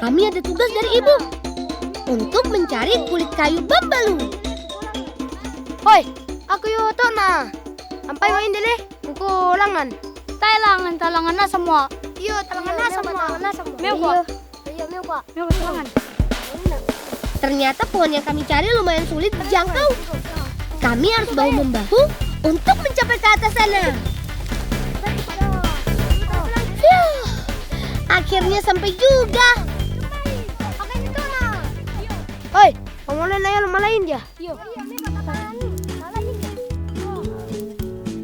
kami ada tugas dari ibu untuk mencari kulit kayu bambalu. Hoi, aku yuto na. Ampai main deh, aku langan. Talangan na semua. Iyo, talangan na semua. Meu kok. Iya, meu kok. Meu talangan. Ternyata pohon yang kami cari lumayan sulit dijangkau. Kami harus bahu-membahu untuk mencapai ke atas sana. Phew, akhirnya sampai juga. Hoi, kamu na yung lumalain dia.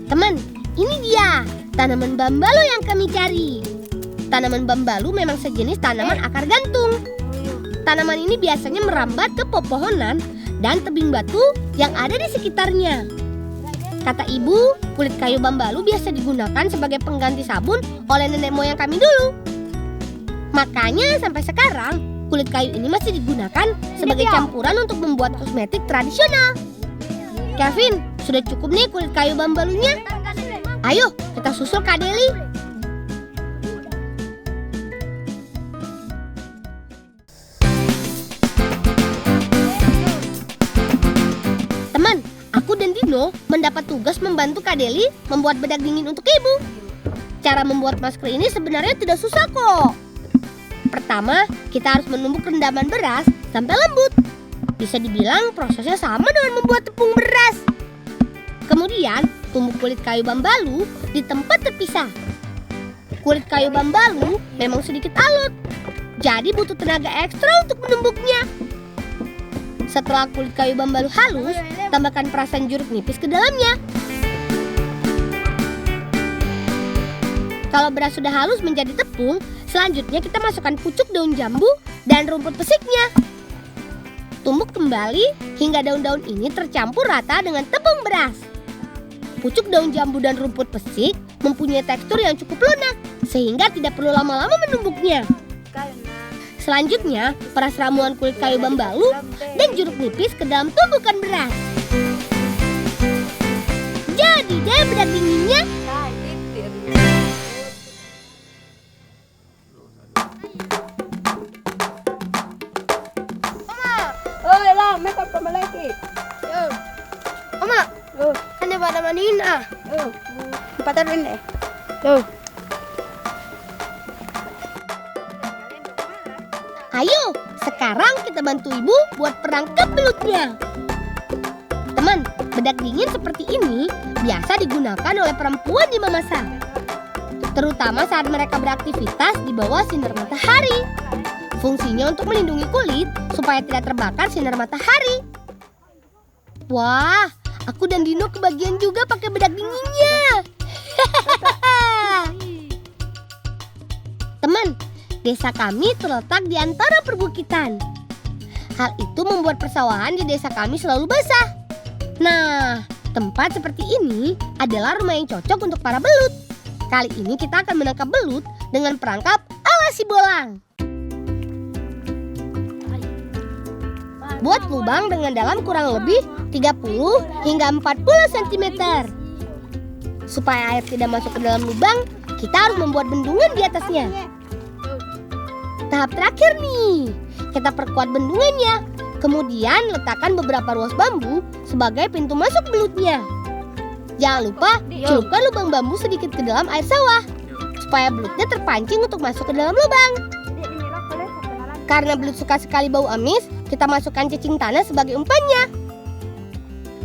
Teman, ini dia tanaman bambalu yang kami cari. Tanaman bambalu memang sejenis tanaman akar gantung. Tanaman ini biasanya merambat ke pepohonan dan tebing batu yang ada di sekitarnya. Kata ibu, kulit kayu bambalu biasa digunakan sebagai pengganti sabun oleh nenek moyang kami dulu. Makanya sampai sekarang kulit kayu ini masih digunakan sebagai campuran untuk membuat kosmetik tradisional. Kevin, sudah cukup nih kulit kayu bambalunya. Ayo, kita susul Kak Deli. Teman, aku dan Dino mendapat tugas membantu Kak Deli membuat bedak dingin untuk ibu. Cara membuat masker ini sebenarnya tidak susah kok. Pertama, kita harus menumbuk rendaman beras sampai lembut. Bisa dibilang prosesnya sama dengan membuat tepung beras. Kemudian, tumbuk kulit kayu bambalu di tempat terpisah. Kulit kayu bambalu memang sedikit alot, jadi butuh tenaga ekstra untuk menumbuknya. Setelah kulit kayu bambalu halus, tambahkan perasan jeruk nipis ke dalamnya. Kalau beras sudah halus menjadi tepung, selanjutnya kita masukkan pucuk daun jambu dan rumput pesiknya. Tumbuk kembali hingga daun-daun ini tercampur rata dengan tepung beras. Pucuk daun jambu dan rumput pesik mempunyai tekstur yang cukup lunak, sehingga tidak perlu lama-lama menumbuknya. Selanjutnya, peras ramuan kulit kayu bambalu dan jeruk nipis ke dalam tumbukan beras. Jadi deh bedak dinginnya. Oi, lang, make up pa malaki. Yo. Oma, kan dia pada manina. Patarin deh. Yo. Ayo, sekarang kita bantu ibu buat perangkap belutnya. Teman, bedak dingin seperti ini biasa digunakan oleh perempuan di masa, terutama saat mereka beraktivitas di bawah sinar matahari. Fungsinya untuk melindungi kulit supaya tidak terbakar sinar matahari. Wah, aku dan Dino kebagian juga pakai bedak dinginnya. Teman, desa kami terletak di antara perbukitan. Hal itu membuat persawahan di desa kami selalu basah. Nah, tempat seperti ini adalah rumah yang cocok untuk para belut. Kali ini kita akan menangkap belut dengan perangkap ala si bolang. Buat lubang dengan dalam kurang lebih 30 hingga 40 cm. Supaya air tidak masuk ke dalam lubang, kita harus membuat bendungan di atasnya. Tahap terakhir nih, kita perkuat bendungannya. Kemudian letakkan beberapa ruas bambu sebagai pintu masuk belutnya. Jangan lupa celupkan lubang bambu sedikit ke dalam air sawah, supaya belutnya terpancing untuk masuk ke dalam lubang. Karena belut suka sekali bau amis, kita masukkan cacing tanah sebagai umpannya.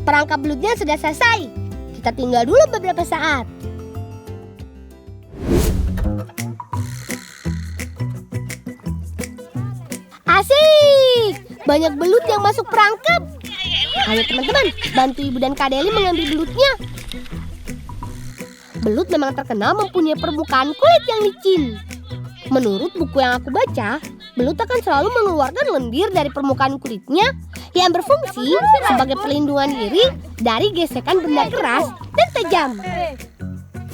Perangkap belutnya sudah selesai. Kita tinggal dulu beberapa saat. Asik! Banyak belut yang masuk perangkap. Ayo teman-teman, bantu ibu dan Kak Deli mengambil belutnya. Belut memang terkenal mempunyai permukaan kulit yang licin. Menurut buku yang aku baca, belut akan selalu mengeluarkan lendir dari permukaan kulitnya yang berfungsi sebagai pelindungan diri dari gesekan benda keras dan tajam.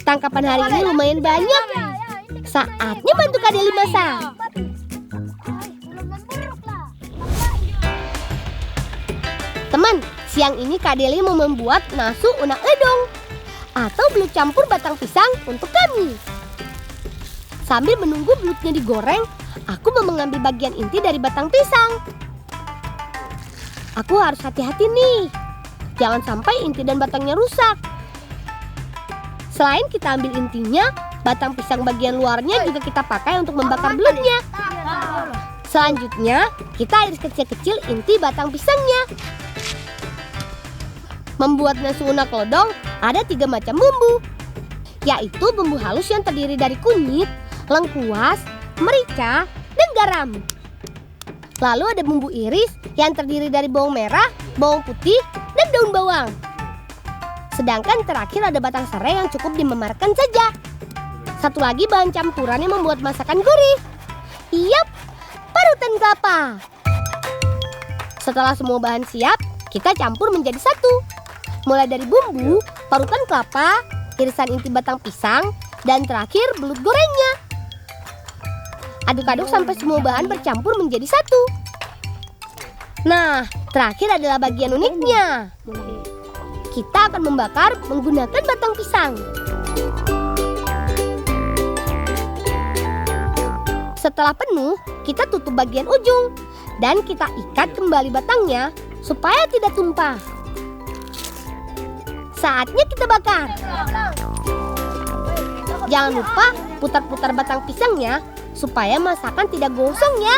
Tangkapan hari ini lumayan banyak. Saatnya bantu Kak Deli masak. Teman, siang ini Kak Deli mau membuat nasu unak ledong atau belut campur batang pisang untuk kami. Sambil menunggu belutnya digoreng, aku mau mengambil bagian inti dari batang pisang. Aku harus hati-hati nih. Jangan sampai inti dan batangnya rusak. Selain kita ambil intinya, batang pisang bagian luarnya juga kita pakai untuk membakar belutnya. Selanjutnya, kita iris kecil-kecil inti batang pisangnya. Membuat nasi unak lodong ada 3 macam bumbu, yaitu bumbu halus yang terdiri dari kunyit, lengkuas, merica, dan garam. Lalu ada bumbu iris yang terdiri dari bawang merah, bawang putih, dan daun bawang. Sedangkan terakhir ada batang serai yang cukup dimemarkan saja. Satu lagi bahan campuran yang membuat masakan gurih. Yap, parutan kelapa. Setelah semua bahan siap, kita campur menjadi satu. Mulai dari bumbu, parutan kelapa, irisan inti batang pisang, dan terakhir belut gorengnya. Aduk-aduk sampai semua bahan bercampur menjadi satu. Nah, terakhir adalah bagian uniknya. Kita akan membakar menggunakan batang pisang. Setelah penuh, kita tutup bagian ujung dan kita ikat kembali batangnya supaya tidak tumpah. Saatnya kita bakar. Jangan lupa putar-putar batang pisangnya supaya masakan tidak gosong ya.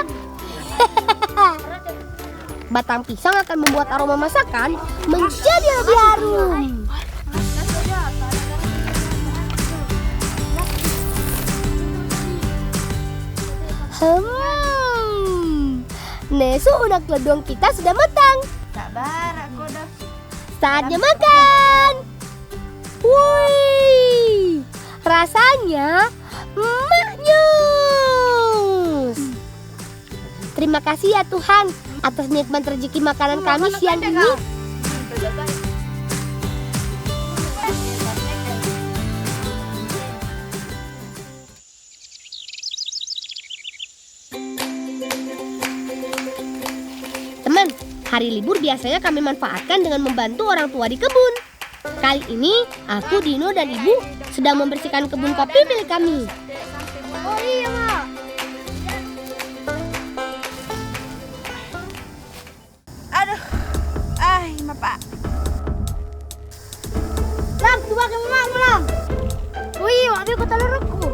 Batang pisang akan membuat aroma masakan menjadi lebih harum. Nasi unak lodong kita sudah matang. Sabar, aku udah. Saatnya makan. Wih, rasanya maknyus. Terima kasih ya Tuhan atas nikmat rezeki makanan kami siang ini. Teman, hari libur biasanya kami manfaatkan dengan membantu orang tua di kebun. Kali ini, aku, Dino, dan Ibu sedang membersihkan kebun kopi milik kami. Oh iya, Mak. Aduh. Pak. Lang, coba ke mama, Lang. Wih, ambil kota lorokku.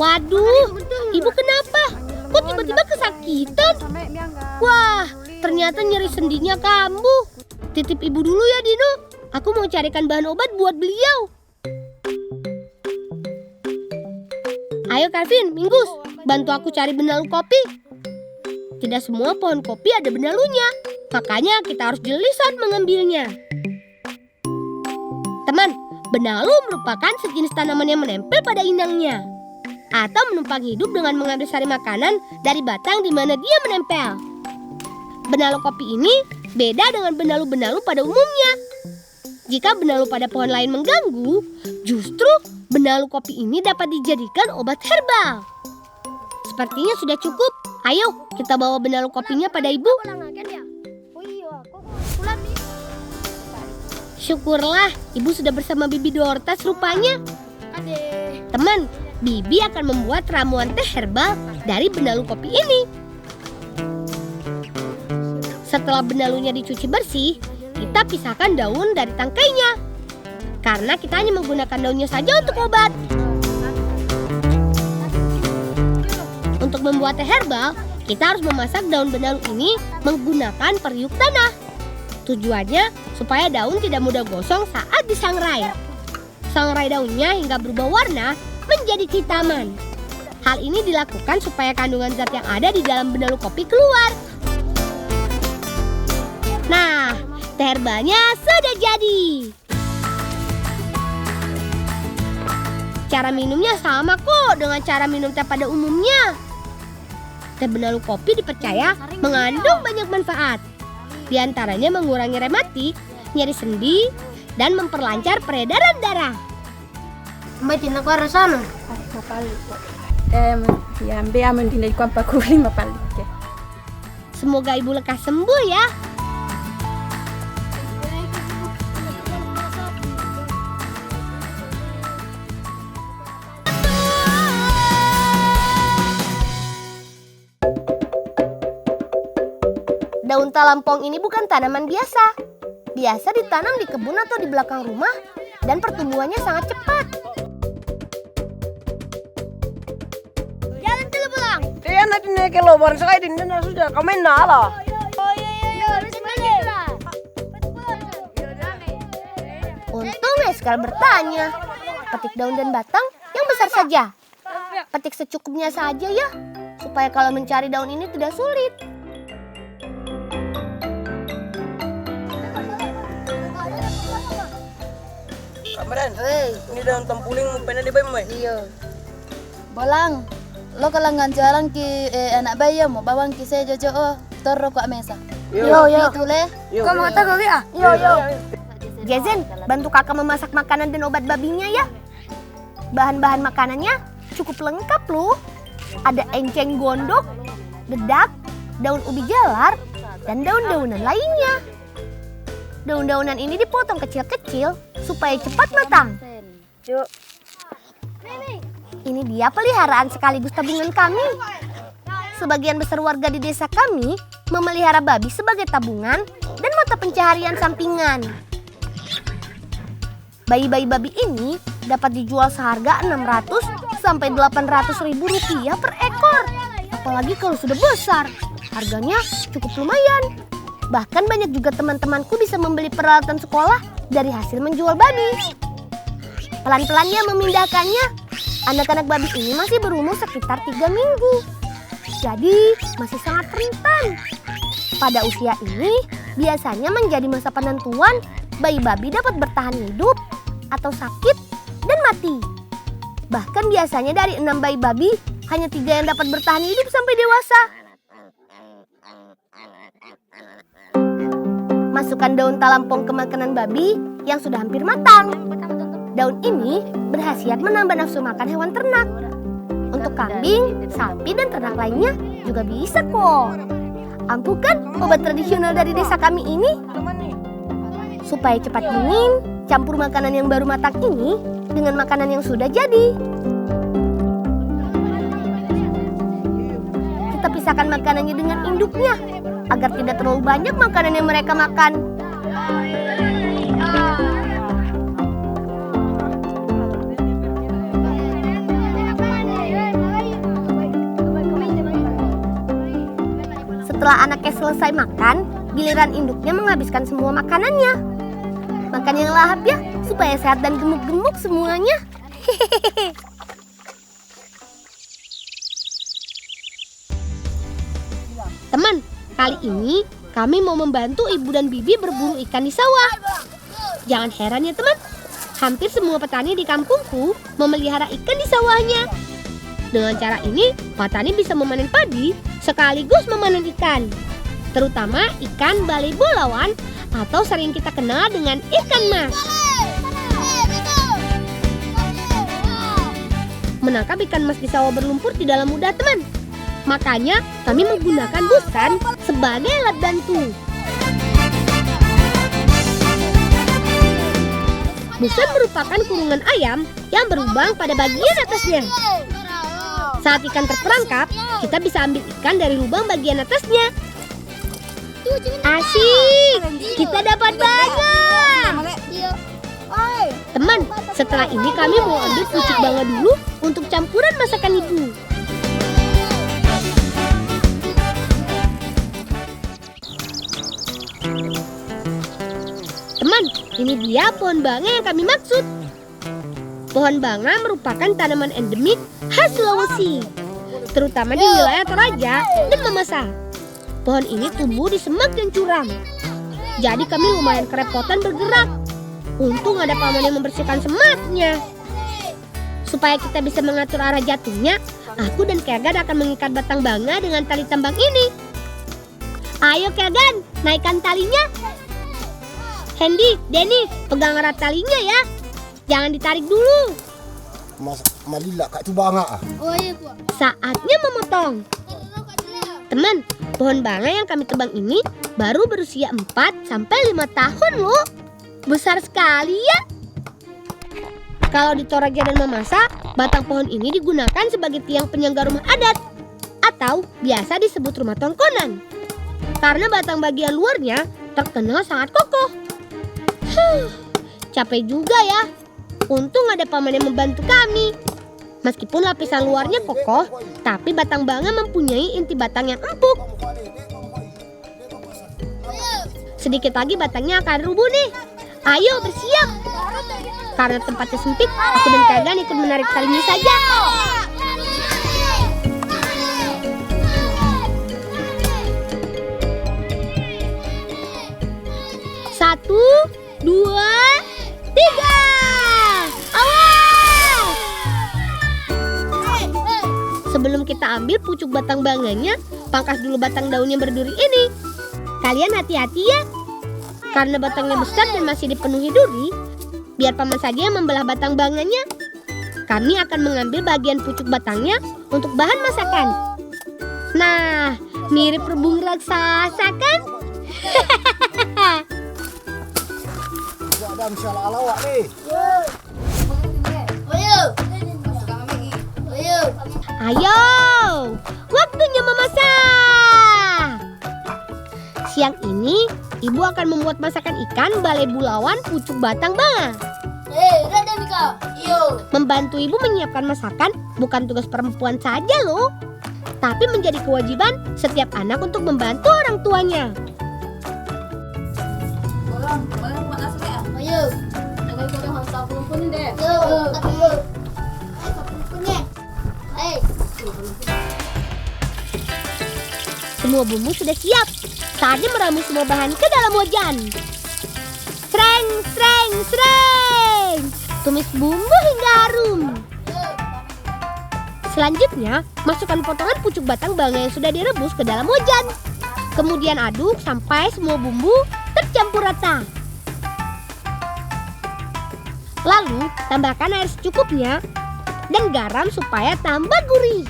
Waduh, Ibu kenapa? Kok tiba-tiba kesakitan? Wah, ternyata nyeri sendinya kambuh. Titip Ibu dulu ya, Dino. Aku mau carikan bahan obat buat beliau. Ayo Calvin, Minggus, bantu aku cari benalu kopi. Tidak semua pohon kopi ada benalunya, makanya kita harus jeli saat mengambilnya. Teman, benalu merupakan sejenis tanaman yang menempel pada inangnya atau menumpang hidup dengan mengambil sari makanan dari batang di mana dia menempel. Benalu kopi ini beda dengan benalu-benalu pada umumnya. Jika benalu pada pohon lain mengganggu, justru benalu kopi ini dapat dijadikan obat herbal. Sepertinya sudah cukup. Ayo, kita bawa benalu kopinya pada Ibu. Syukurlah, Ibu sudah bersama Bibi Dortas rupanya. Teman, Bibi akan membuat ramuan teh herbal dari benalu kopi ini. Setelah benalunya dicuci bersih, kita pisahkan daun dari tangkainya. Karena kita hanya menggunakan daunnya saja untuk obat. Untuk membuat teh herbal, kita harus memasak daun benalu ini menggunakan periuk tanah. Tujuannya supaya daun tidak mudah gosong saat disangrai. Sangrai daunnya hingga berubah warna menjadi kehitaman. Hal ini dilakukan supaya kandungan zat yang ada di dalam benalu kopi keluar. Nah, teh herbalnya sudah jadi. Cara minumnya sama kok dengan cara minum teh pada umumnya. Teh benalu kopi dipercaya mengandung banyak manfaat. Di antaranya mengurangi rematik, nyeri sendi, dan memperlancar peredaran darah. Mbak Tina ko sana. Mapalik po. Yambe aman dinay ko ang pagkuli mapalik. Semoga Ibu lekas sembuh ya. Daun talampong ini bukan tanaman biasa. Biasa ditanam di kebun atau di belakang rumah dan pertumbuhannya sangat cepat. Jalan dulu pulang. Anak ini kalau barang sekali din na sudah kami nala. Untung Eskal bertanya. Petik daun dan batang yang besar saja. Petik secukupnya saja ya, supaya kalau mencari daun ini tidak sulit. Kamaran, ini daun tempuling pernah dibayar mo? Iya. Bolang, lo kalangan jalan ki anak bayi mo bawang ki saya jojo toro kok mesa. Yo. Itu le. Kamu kata kau ya? Yo. Jazen, bantu kakak memasak makanan dan obat babinya ya. Bahan-bahan makanannya cukup lengkap loh. Ada enceng gondok, dedak, daun ubi jalar, dan daun-daunan lainnya. Daun-daunan ini dipotong kecil-kecil supaya cepat matang. Ini dia peliharaan sekaligus tabungan kami. Sebagian besar warga di desa kami memelihara babi sebagai tabungan dan mata pencaharian sampingan. Bayi-bayi babi ini dapat dijual seharga 600 sampai 800 ribu rupiah per ekor. Apalagi kalau sudah besar, harganya cukup lumayan. Bahkan banyak juga teman-temanku bisa membeli peralatan sekolah dari hasil menjual babi. Pelan-pelannya memindahkannya, anak-anak babi ini masih berumur sekitar 3 minggu. Jadi masih sangat rentan. Pada usia ini biasanya menjadi masa penentuan bayi babi dapat bertahan hidup atau sakit dan mati. Bahkan biasanya dari 6 bayi babi hanya 3 yang dapat bertahan hidup sampai dewasa. Masukkan daun talampong ke makanan babi yang sudah hampir matang. Daun ini berkhasiat menambah nafsu makan hewan ternak. Untuk kambing, sapi, dan ternak lainnya juga bisa kok. Ampuh kan obat tradisional dari desa kami ini? Supaya cepat dingin, campur makanan yang baru matang ini dengan makanan yang sudah jadi. Kita pisahkan makanannya dengan induknya agar tidak terlalu banyak makanan yang mereka makan. Setelah anaknya selesai makan, giliran induknya menghabiskan semua makanannya. Makan yang lahap ya, supaya sehat dan gemuk-gemuk semuanya. Teman, kali ini kami mau membantu ibu dan bibi berburu ikan di sawah. Jangan heran ya teman, hampir semua petani di kampungku memelihara ikan di sawahnya. Dengan cara ini, petani bisa memanen padi sekaligus memanen ikan. Terutama ikan balai bolawan atau sering kita kenal dengan ikan mas. Menangkap ikan mas di sawah berlumpur tidaklah mudah teman. Makanya kami menggunakan busan sebagai alat bantu. Busan merupakan kurungan ayam yang berlubang pada bagian atasnya. Saat ikan terperangkap, kita bisa ambil ikan dari lubang bagian atasnya. Asyik, kita dapat banyak. Teman, setelah ini kami mau ambil pucuk bangga dulu untuk campuran masakan ibu. Teman, ini dia pohon banga yang kami maksud. Pohon banga merupakan tanaman endemik khas Sulawesi, terutama di wilayah Toraja dan Mamasa. Pohon ini tumbuh di semak dan curam. Jadi kami lumayan kerepotan bergerak. Untung ada paman yang membersihkan semaknya. Supaya kita bisa mengatur arah jatuhnya, aku dan Kergan akan mengikat batang bangga dengan tali tambang ini. Ayo Kergan, naikkan talinya. Hendy, Denny, pegang erat talinya ya. Jangan ditarik dulu. Malila kak tu bangga. Saatnya memotong. Teman, pohon bangga yang kami tebang ini baru berusia 4 sampai 5 tahun loh. Besar sekali ya. Kalau di Toraja dan Mamasa, batang pohon ini digunakan sebagai tiang penyangga rumah adat atau biasa disebut rumah tongkonan. karena batang bagian luarnya terkenal sangat kokoh. Capek juga ya. Untung ada paman yang membantu kami. Meskipun lapisan luarnya kokoh, tapi batang banga mempunyai inti batang yang empuk. Sedikit lagi batangnya akan rubuh nih. Ayo bersiap. Karena tempatnya sempit, aku dan Kagan ikut menarik talinya saja. 1, 2, 3. Awas! Sebelum kita ambil pucuk batang banganya, pangkas dulu batang daun yang berduri ini. Kalian hati-hati ya. Karena batangnya besar dan masih dipenuhi duri, biar paman saja yang membelah batang banganya. Kami akan mengambil bagian pucuk batangnya untuk bahan masakan. Nah, mirip rebung raksasa kan? Ada misalnya alawak nih. Ayo, waktunya memasak. Siang ini, ibu akan membuat masakan ikan balai bulawan pucuk batang banga. Membantu ibu menyiapkan masakan bukan tugas perempuan saja loh, tapi menjadi kewajiban setiap anak untuk membantu orang tuanya. Semua bumbu sudah siap. Saatnya meramu semua bahan ke dalam wajan. Sreng, sreng, sreng. Tumis bumbu hingga harum. Selanjutnya, masukkan potongan pucuk batang banga yang sudah direbus ke dalam wajan. Kemudian aduk sampai semua bumbu tercampur rata. Lalu, tambahkan air secukupnya dan garam supaya tambah gurih.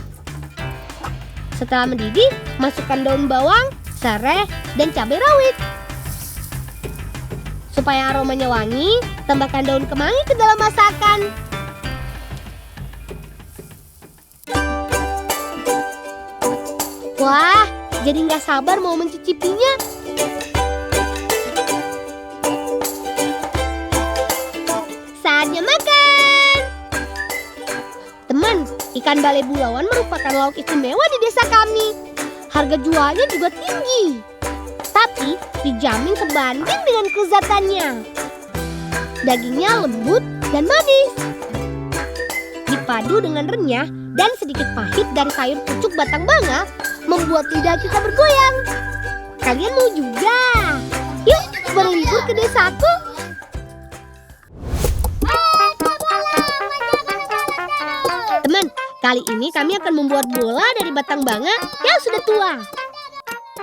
Setelah mendidih, masukkan daun bawang, serai, dan cabai rawit. Supaya aromanya wangi, tambahkan daun kemangi ke dalam masakan. Wah, jadi nggak sabar mau mencicipinya. Saatnya makan. Teman, ikan balai bulawan merupakan lauk istimewa di desa kami. Harga jualnya juga tinggi, tapi dijamin sebanding dengan kelezatannya. Dagingnya lembut dan manis, dipadu dengan renyah dan sedikit pahit dari sayur pucuk batang banga, membuat lidah kita bergoyang. Kalian mau juga? Yuk berlibur ke desaku. Teman, kali ini kami akan membuat bola dari batang banga yang sudah tua.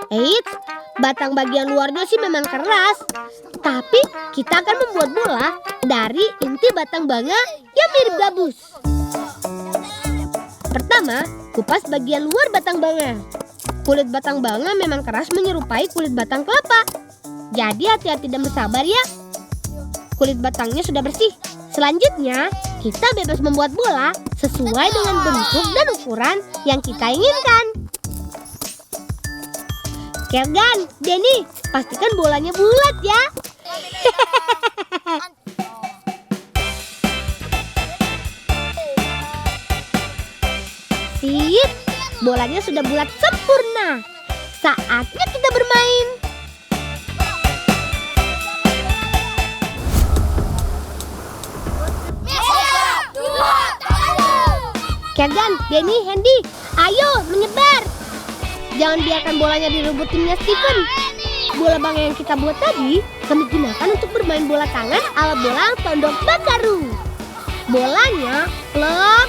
Eits, batang bagian luarnya sih memang keras, tapi kita akan membuat bola dari inti batang banga yang mirip gabus. Pertama, kupas bagian luar batang banga. Kulit batang banga memang keras menyerupai kulit batang kelapa. Jadi hati-hati dan bersabar ya. Kulit batangnya sudah bersih. Selanjutnya, kita bebas membuat bola sesuai dengan bentuk dan ukuran yang kita inginkan. Kergan, Denny, pastikan bolanya bulat ya. Sip, bolanya sudah bulat sempurna. Saatnya kita bermain. Kergan, Denny, Hendy, ayo menyebar. Jangan biarkan bolanya direbut timnya Steven. Bola banga yang kita buat tadi kami gunakan untuk bermain bola tangan ala bola tondok Bakaru. Bolanya plok